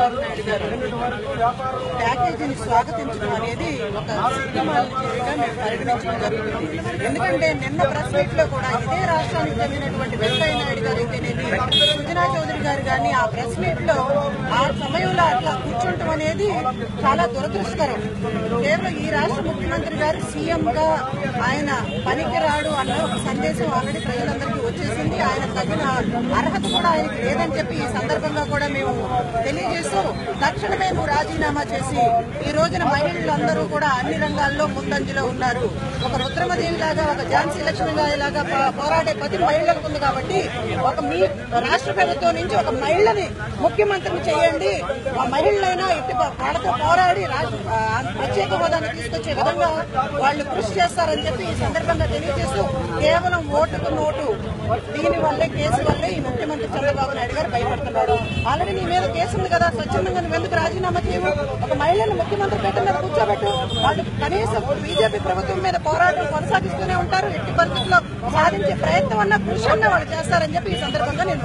చంద్రబాబు నాయుడు గారు ప్యాకేజీని స్వాగతించడం అనేది ఒక సినిమాల చర్యగా మేము పరిగణించడం జరుగుతుంది. ఎందుకంటే నిన్న ప్రెస్ మీట్ లో కూడా ఇదే రాష్ట్రానికి చెందినటువంటి వెంకయ్య నాయుడు గారు అయితేనేది, సుజనా చౌదరి గారు కానీ ఆ ప్రెస్ మీట్ లో ఆ సమయంలో అట్లా కూర్చుంటాం అనేది చాలా దురదృష్టకరం. కేవలం ఈ రాష్ట్ర ముఖ్యమంత్రి గారు సీఎం గా ఆయన పనికి రాడు అన్న ఒక సందేశం ఆల్రెడీ ప్రజలందరికీ వచ్చేసింది. ఆయన తగిన అర్హత కూడా ఆయనకి లేదని చెప్పి ఈ సందర్భంగా కూడా మేము తెలియజేస్తూ తక్షణమే నువ్వు రాజీనామా చేసి, ఈ రోజున మహిళలందరూ కూడా అన్ని రంగాల్లో ముందంజలో ఉన్నారు. ఒక రుద్రమదేవి లాగా, ఒక ఝాన్సీ లక్ష్మీబాయి లాగా పోరాడే ప్రతి మహిళలకు ఉంది. కాబట్టి ఒక మీ రాష్ట్ర ప్రభుత్వం నుంచి ఒక మహిళని ముఖ్యమంత్రిని చేయండి. ఆ మహిళలైనా ఇటు వాళ్ళతో పోరాడి ప్రత్యేక హోదాను తీసుకొచ్చే విధంగా వాళ్ళు కృషి చేస్తారని చెప్పి ఈ సందర్భంగా తెలియజేస్తూ, కేవలం ఓటుకు నోటు దీని వల్లే, కేసు వల్లే ఈ ముఖ్యమంత్రి చంద్రబాబు నాయుడు గారు భయపడుతున్నారు. ఆల్రెడీ నీ మీద కేసు ఉంది కదా, స్వచ్ఛందంగా నువ్వు ఎందుకు రాజీనామా చేయవు? ఒక మహిళను ముఖ్యమంత్రి పీఠం మీద కూర్చోబెట్టు. వాళ్ళు కనీసం బీజేపీ ప్రభుత్వం మీద పోరాటం కొనసాగిస్తూనే ఉంటారు. ఎట్టి పరిస్థితుల్లో సాధించే ప్రయత్నం అన్న, కృషి అన్న వాళ్ళు చేస్తారని చెప్పి ఈ సందర్భంగా నేను